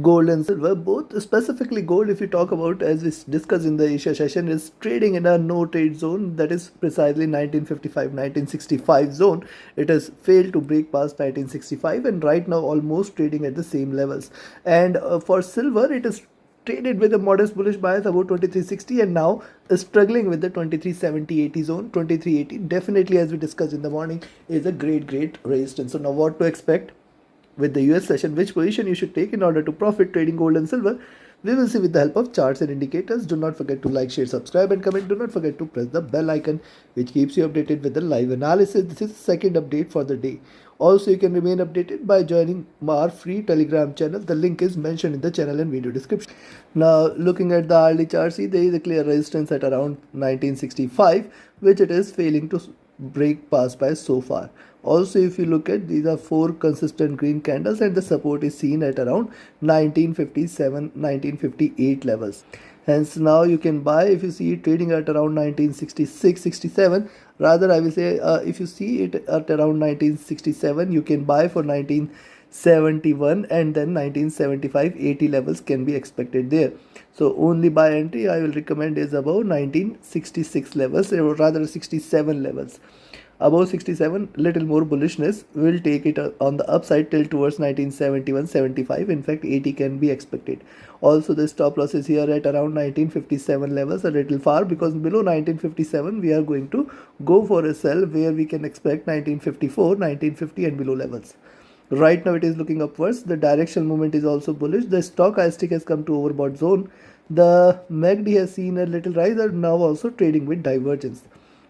Gold and silver, both specifically gold, if you talk about, as we discussed in the Asia session, is trading in a no trade zone, that is precisely 1955-1965 zone. It has failed to break past 1965 and right now almost trading at the same levels. And for silver, it is traded with a modest bullish bias about 2360 and now is struggling with the 2370-80 zone. 2380 definitely, as we discussed in the morning, is a great resistance. So now what to expect with the US session, which position you should take in order to profit trading gold and silver, we will see with the help of charts and indicators. Do not forget to like, share, subscribe and comment. Do not forget to press the bell icon which keeps you updated with the live analysis. This is the second update for the day. Also, you can remain updated by joining our free Telegram channel. The link is mentioned in the channel and video description. Now, looking at the hourly chart, see there is a clear resistance at around 1965, which it is failing to break past by so far. Also, if you look at, these are four consistent green candles and the support is seen at around 1957 1958 levels. Hence now you can buy if you see it trading at around 1966-67. Rather, I will say, if you see it at around 1967, you can buy for 1971 and then 1975-80 levels can be expected there. So only buy entry I will recommend is above 1966 levels, or rather 67 levels. Above 67, little more bullishness will take it on the upside till towards 1971-75. In fact, 80 can be expected. Also, the stop loss is here at around 1957 levels, a little far, because below 1957 we are going to go for a sell where we can expect 1954, 1950 and below levels. Right now it is looking upwards. The directional movement is also bullish. The stochastic has come to overbought zone. The MACD has seen a little rise and now also trading with divergence.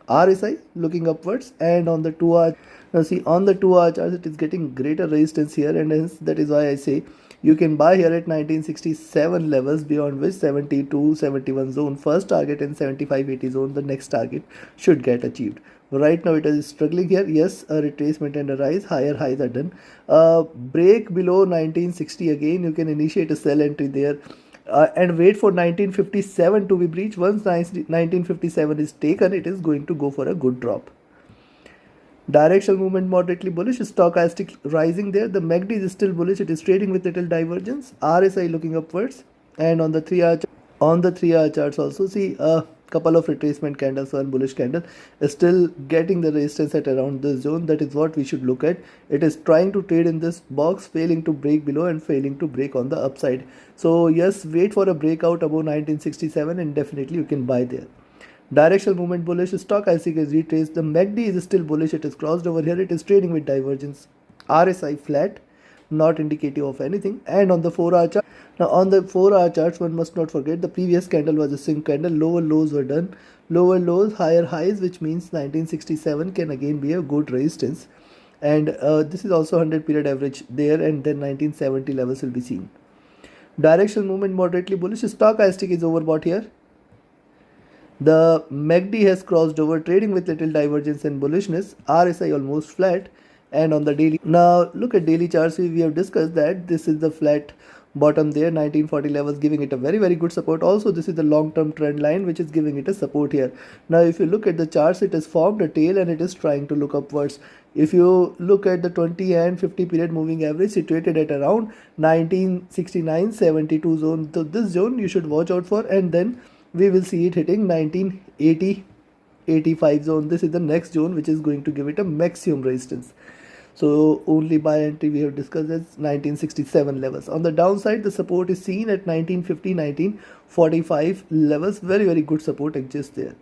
RSI looking upwards, and on the 2 hour, now see on the 2 hour chart it is getting greater resistance here, and hence that is why I say you can buy here at 1967 levels, beyond which 72-71 zone first target and 75-80 zone the next target should get achieved. Right now it is struggling here. Yes, a retracement and a rise, higher highs are done. Break below 1960 again, you can initiate a sell entry there. And wait for 1957 to be breached. Once 1957 is taken, it is going to go for a good drop. Directional movement moderately bullish, stochastic rising there. The MACD is still bullish, it is trading with little divergence. RSI looking upwards, and on the 3 hour charts also see a couple of retracement candles, one bullish candle is still getting the resistance at around this zone. That is what we should look at. It is trying to trade in this box, failing to break below and failing to break on the upside. So yes, wait for a breakout above 1967 and definitely you can buy there. Directional movement bullish, stochastic is retraced. The MACD is still bullish, it is crossed over here, it is trading with divergence. RSI flat, not indicative of anything. And on the 4-hour chart, now on the 4-hour charts, one must not forget the previous candle was a swing candle. Lower lows were done, lower lows, higher highs, which means 1967 can again be a good resistance. And this is also 100 period average there, and then 1970 levels will be seen. Directional movement moderately bullish, stochastic is overbought here. The MACD has crossed over, trading with little divergence and bullishness. RSI almost flat, and on the daily, now look at daily charts. We have discussed that this is the flat bottom there, 1940 levels, giving it a very good support. Also, this is the long-term trend line which is giving it a support here. Now, if you look at the charts, it has formed a tail and it is trying to look upwards. If you look at the 20 and 50 period moving average situated at around 1969-72 zone, so this zone you should watch out for, and then we will see it hitting 1980-85 zone. This is the next zone which is going to give it a maximum resistance. So only buy entry we have discussed as 1967 levels. On the downside, the support is seen at 1950-1945 levels. Very good support exists there.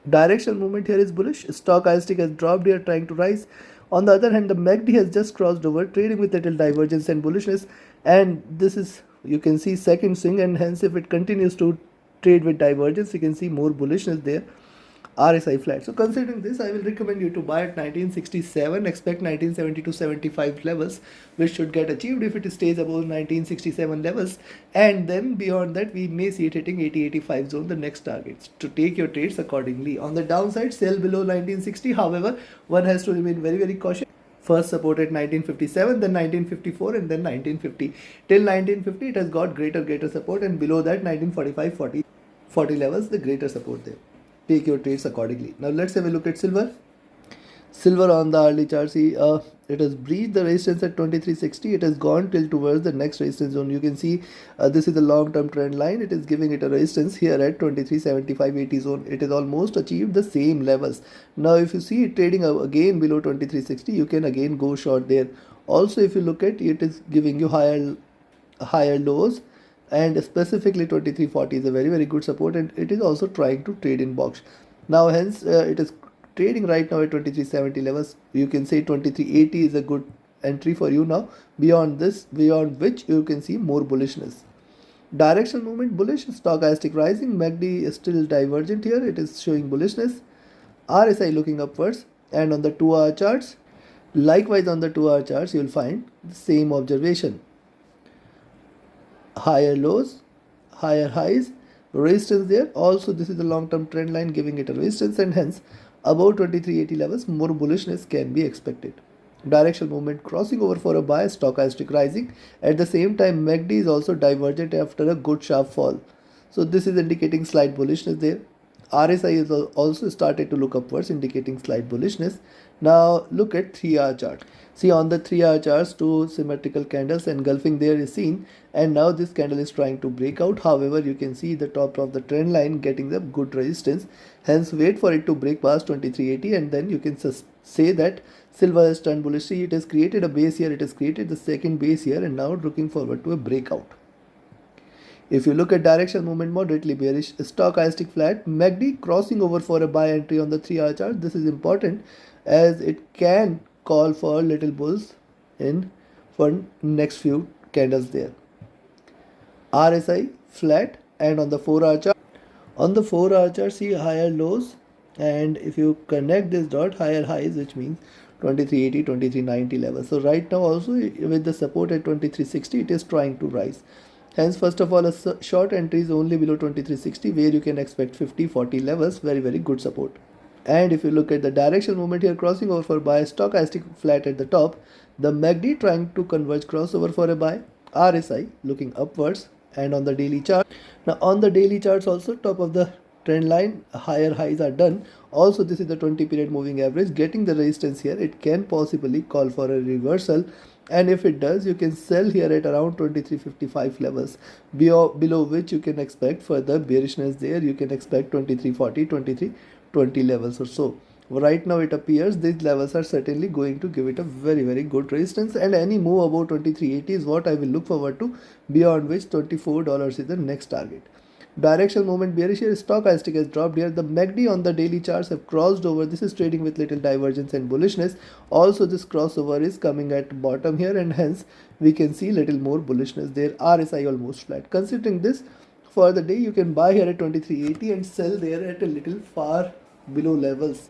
Directional movement here is bullish. Stochastic has dropped here, trying to rise. On the other hand, the MACD has just crossed over, trading with little divergence and bullishness. And this is, you can see, second swing, and hence if it continues to trade with divergence, you can see more bullishness there. RSI flat. So considering this, I will recommend you to buy at 1967. Expect 1970-75 levels, which should get achieved if it stays above 1967 levels, and then beyond that we may see it hitting 80-85 zone, the next targets. To take your trades accordingly. On the downside, sell below 1960. However, one has to remain very cautious. First support at 1957, then 1954, and then 1950. Till 1950, it has got greater support, and below that 1945-40 levels, the greater support there. Take your trades accordingly. Now let's have a look at silver. Silver on the hourly chart, see it has breached the resistance at 2360. It has gone till towards the next resistance zone. You can see this is the long term trend line. It is giving it a resistance here at 2375.80 zone. It has almost achieved the same levels. Now if you see it trading again below 2360, you can again go short there. Also if you look at it, is giving you higher lows, and specifically 2340 is a very good support, and it is also trying to trade in box. Now hence it is trading right now at 2370 levels. You can say 2380 is a good entry for you now. Beyond which you can see more bullishness. Directional movement bullish, stochastic rising, MACD is still divergent here, it is showing bullishness. RSI looking upwards, and on the 2-hour charts, likewise on the 2-hour charts, you will find the same observation. Higher lows, higher highs, resistance there. Also this is a long term trend line giving it a resistance, and hence above 2380 levels more bullishness can be expected. Directional movement crossing over for a buy, stochastic rising. At the same time MACD is also divergent after a good sharp fall, so this is indicating slight bullishness there. RSI is also started to look upwards, indicating slight bullishness. Now look at 3-hour chart. See, on the 3-hour charts, two symmetrical candles engulfing there is seen, and now this candle is trying to break out. However, you can see the top of the trend line getting the good resistance. Hence wait for it to break past 2380, and then you can say that silver has turned bullish. See, it has created a base here, it has created the second base here, and now looking forward to a breakout. If you look at directional movement, moderately bearish, stochastic flat, MACD crossing over for a buy entry on the 3-hour chart. This is important as it can call for little bulls in for next few candles there. RSI flat, and on the 4-hour chart, see higher lows, and if you connect this dot, higher highs, which means 2380, 2390 levels. So right now also with the support at 2360, it is trying to rise. Hence first of all, a short entry is only below 2360, where you can expect 50-40 levels, very good support. And if you look at the directional movement here, crossing over for buy, stochastic flat at the top, the MACD trying to converge crossover for a buy, RSI looking upwards, and on the daily chart. Now on the daily charts also, top of the trend line, higher highs are done. Also this is the 20 period moving average getting the resistance here. It can possibly call for a reversal, and if it does, you can sell here at around 2355 levels, below which you can expect further bearishness there. You can expect 2340, 2320 levels or so. Right now it appears these levels are certainly going to give it a very good resistance, and any move above 2380 is what I will look forward to, beyond which $24 is the next target. Directional movement bearish here, stochastic has dropped here. The MACD on the daily charts have crossed over. This is trading with little divergence and bullishness. Also this crossover is coming at bottom here, and hence we can see little more bullishness there. RSI almost flat. Considering this, for the day you can buy here at 2380 and sell there at a little far below levels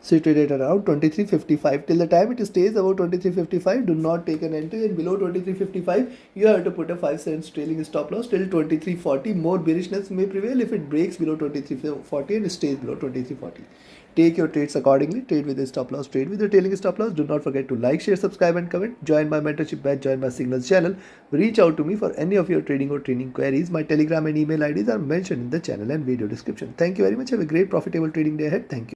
situated around 2355. Till the time it stays above 2355, do not take an entry, and below 2355 you have to put a 5 cents trailing stop loss till 2340. More bearishness may prevail if it breaks below 2340 and stays below 2340. Take your trades accordingly. Trade with a stop loss, trade with a trailing stop loss. Do not forget to like, share, subscribe and comment. Join my mentorship batch, join my signals channel. Reach out to me for any of your trading or training queries. My telegram and email IDs are mentioned in the channel and video description. Thank you very much. Have a great profitable trading day ahead. Thank you.